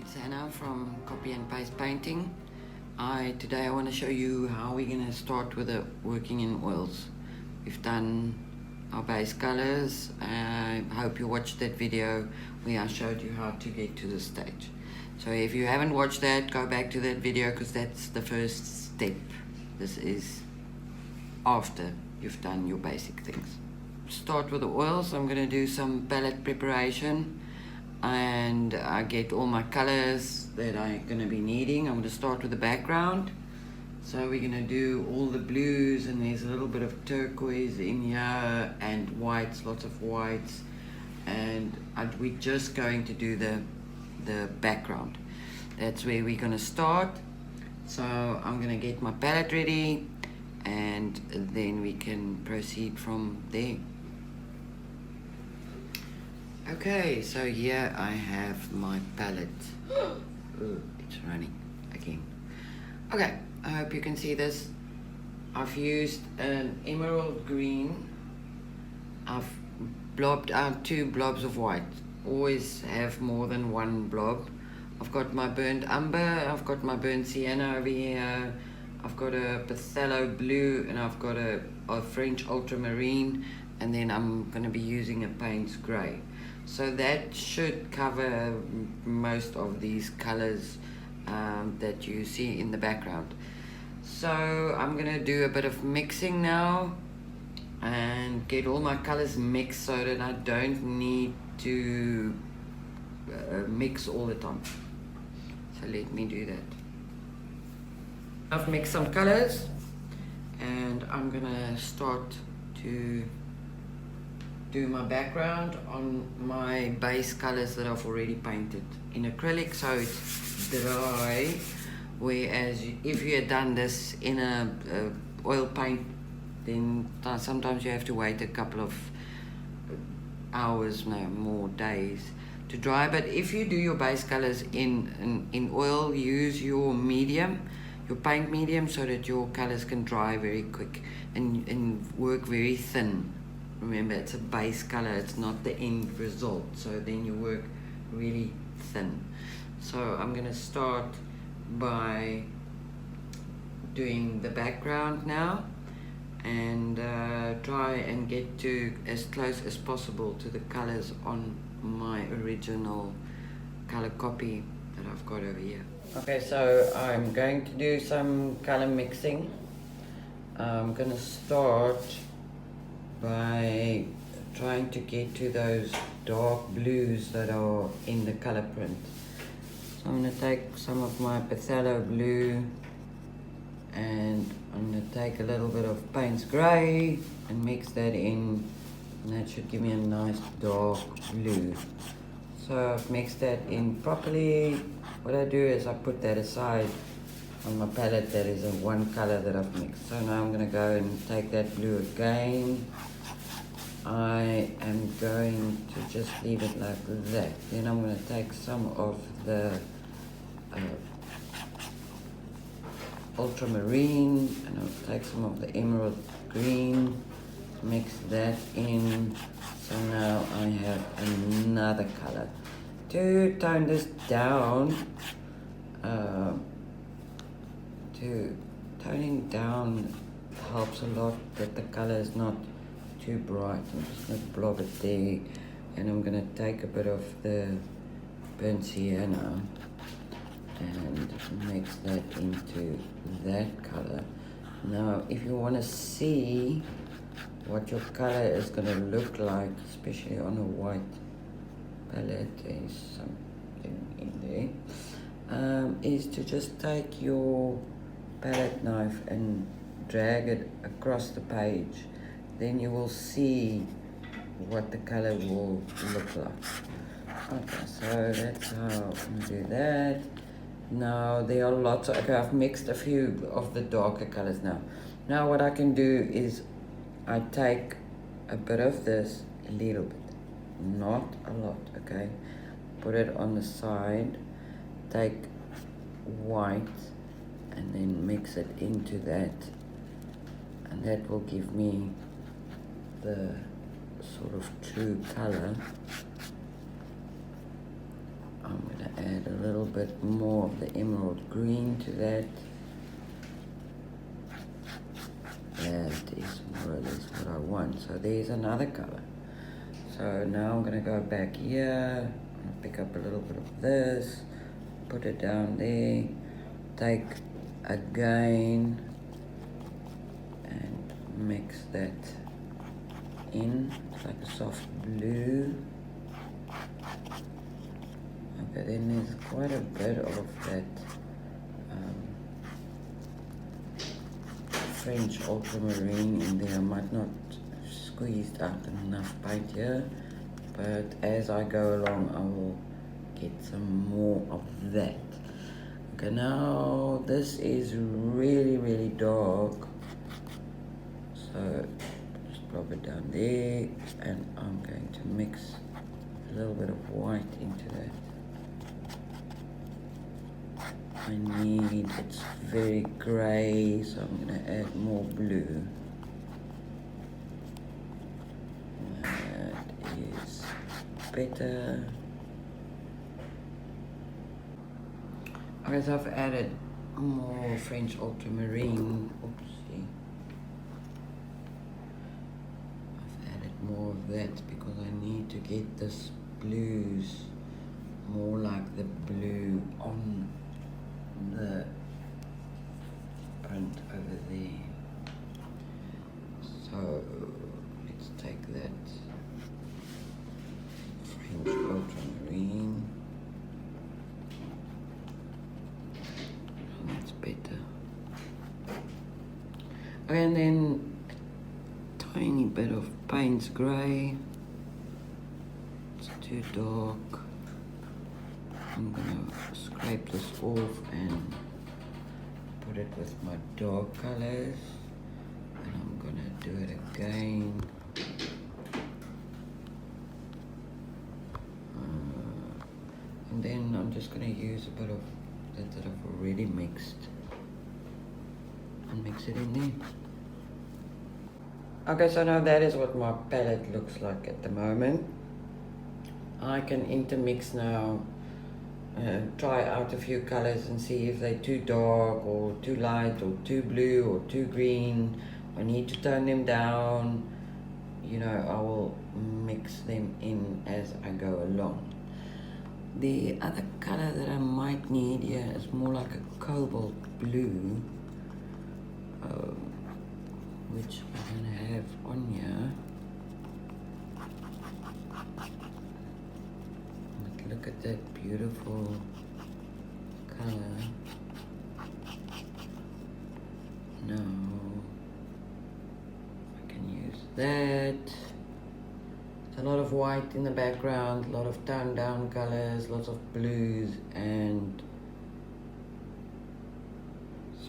It's Anna from Copy and Paste Painting. Today I want to show you how we're going to start with working in oils. We've done our base colors. I hope you watched that video where I showed you how to get to this stage. So if you haven't watched that, go back to that video because that's the first step. This is after you've done your basic things. Start with the oils. I'm going to do some palette preparation and I get all my colors that I'm going to be needing. I'm going to start with the background. So we're going to do all the blues, and there's a little bit of turquoise in here and whites, lots of whites, and we're just going to do the background. That's where we're going to start. So I'm going to get my palette ready and then we can proceed from there. Okay, so here I have my palette. Ooh, it's running again. Okay, I hope you can see this. I've used an emerald green. I've blobbed out 2 blobs of white. Always have more than 1 blob. I've got my burnt umber, I've got my burnt sienna over here, I've got a phthalo blue, and I've got a French ultramarine, and then I'm going to be using a Payne's grey. So that should cover most of these colors that you see in the background. So I'm going to do a bit of mixing now and get all my colors mixed so that I don't need to mix all the time. So let me do that. I've mixed some colors and I'm going to start to do my background on my base colors that I've already painted in acrylic, so it's dry, whereas if you had done this in a oil paint, then sometimes you have to wait a couple of hours, no more days to dry. But if you do your base colors in oil, use your medium, your paint medium, so that your colors can dry very quick and work very thin. Remember, it's a base color, it's not the end result, so then you work really thin. So I'm going to start by doing the background now and try and get to as close as possible to the colors on my original color copy that I've got over here. Okay, so I'm going to do some color mixing. I'm going to start by trying to get to those dark blues that are in the color print. So I'm going to take some of my phthalo blue and I'm going to take a little bit of Payne's grey and mix that in, and that should give me a nice dark blue. So I've mixed that in properly. What I do is I put that aside on my palette. That is one color that I've mixed. So now I'm going to go and take that blue again. I am going to just leave it like that. Then I'm going to take some of the ultramarine and I'll take some of the emerald green, mix that in. So now I have another color. To tone this down, toning down helps a lot that the color is not too bright. I'm just going to blob it there, and I'm going to take a bit of the burnt sienna and mix that into that color. Now if you want to see what your color is going to look like, especially on a white palette, there's something in there, is to just take your palette knife and drag it across the page. Then you will see what the color will look like. Okay, so that's how I'm do that. Now there are lots of, okay, I've mixed a few of the darker colors now. Now what I can do is I take a bit of this, a little bit, not a lot, okay? Put it on the side, take white and then mix it into that, and that will give me the sort of true color. I'm going to add a little bit more of the emerald green to that. That is more or less what I want. So there's another color. So now I'm gonna go back here, pick up a little bit of this, put it down there, take again and mix that in. It's like a soft blue. Okay, then there's quite a bit of that French ultramarine in there. I might not squeezed out enough paint here, but as I go along I will get some more of that. Okay, now this is really dark, so just drop it down there, and I'm going to mix a little bit of white into that. I need, it's very grey, so I'm going to add more blue. That is better. Okay, so I've added more French ultramarine. Oopsie. I've added more of that because I need to get this blues more like the blue on the print over there. So let's take that French ultramarine, and that's better. And then tiny bit of Payne's grey. It's too dark. I'm gonna scrape this off and put it with my dark colors, and I'm gonna do it again. And then I'm just gonna use a bit of that I've already mixed and mix it in there. Okay, so now that is what my palette looks like at the moment. I can intermix now. Try out a few colors and see if they're too dark or too light or too blue or too green. I need to tone them down. You know, I will mix them in as I go along. The other color that I might need here is more like a cobalt blue, which I'm gonna have on here. Look at that beautiful color. Now I can use that. A lot of white in the background, a lot of toned down colors, lots of blues, and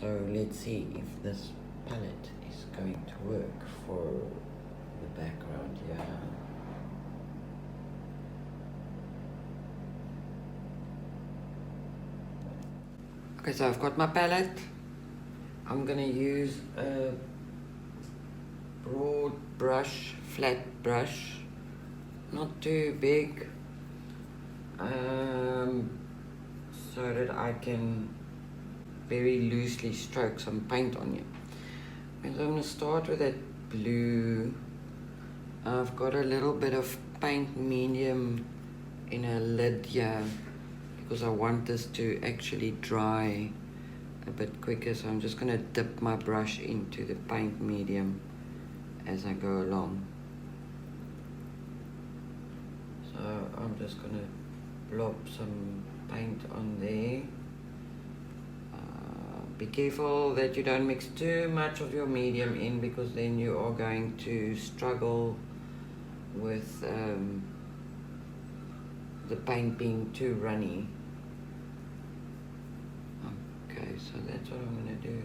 so let's see if this palette is going to work for the background here. Okay, so I've got my palette. I'm gonna use a broad brush, flat brush, not too big, so that I can very loosely stroke some paint on you. And so I'm gonna start with that blue. I've got a little bit of paint medium in a lid here, because I want this to actually dry a bit quicker, so I'm just going to dip my brush into the paint medium as I go along. So I'm just going to blob some paint on there. Be careful that you don't mix too much of your medium in, because then you are going to struggle with the paint being too runny. Okay, so that's what I'm going to do.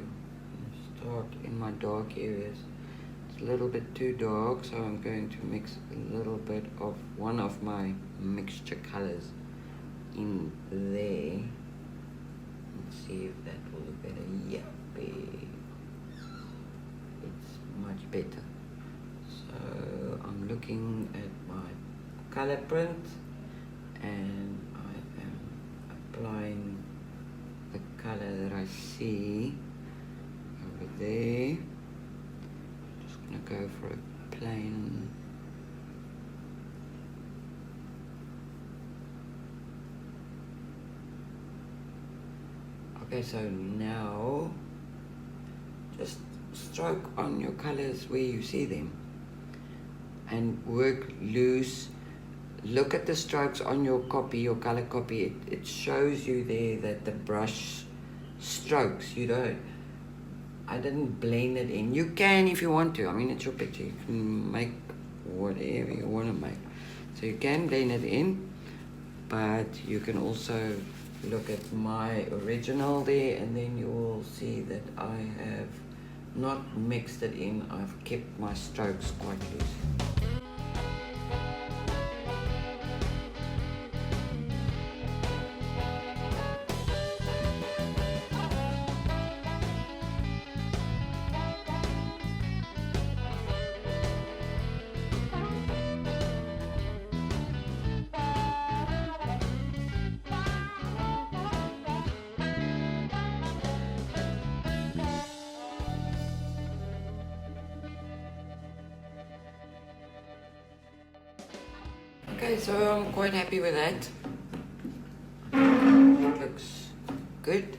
Start in my dark areas. It's a little bit too dark, so I'm going to mix a little bit of one of my mixture colors in there. Let's see if that will look better. Yuppie. It's much better. So I'm looking at my color print, and I am applying the color that I see over there. Just gonna go for a plain. Okay, so now just stroke on your colors where you see them and work loose. Look at the strokes on your copy, your color copy. It shows you there that the brush strokes, I didn't blend it in. You can if you want to. I mean, it's your picture. You can make whatever you want to make. So you can blend it in, but you can also look at my original there, and then you will see that I have not mixed it in. I've kept my strokes quite loose. Okay, so I'm quite happy with that. It looks good.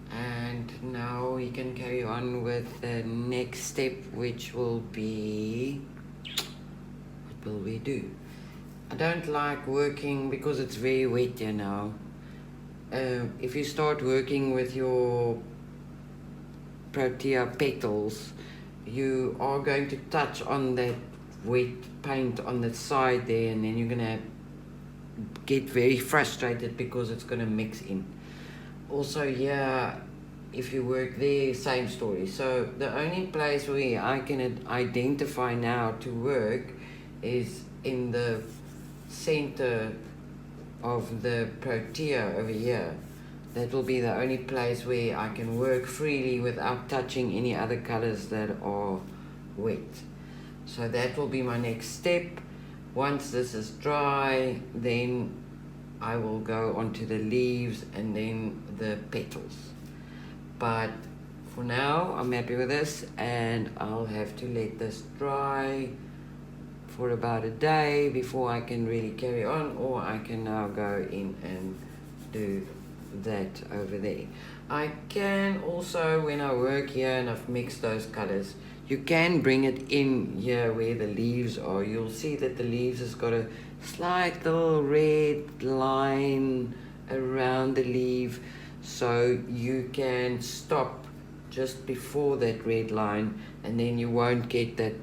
And now we can carry on with the next step, which will be, what will we do? I don't like working because it's very wet here now. If you start working with your Protea petals, you are going to touch on that wet paint on the side there, and then you're gonna get very frustrated because it's gonna mix in. Also, yeah, if you work there, same story. So the only place where I can identify now to work is in the center of the Protea over here. That will be the only place where I can work freely without touching any other colors that are wet. So that will be my next step. Once this is dry, then I will go onto the leaves and then the petals. But for now, I'm happy with this, and I'll have to let this dry for about a day before I can really carry on, or I can now go in and do that over there. I can also, when I work here and I've mixed those colors, you can bring it in here where the leaves are. You'll see that the leaves has got a slight little red line around the leaf, so you can stop just before that red line, and then you won't get that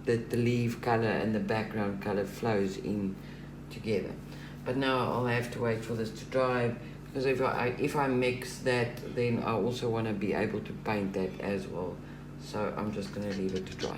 the leaf color and the background color flows in together. But now I'll have to wait for this to dry, because if I mix that, then I also want to be able to paint that as well. So I'm just going to leave it to dry.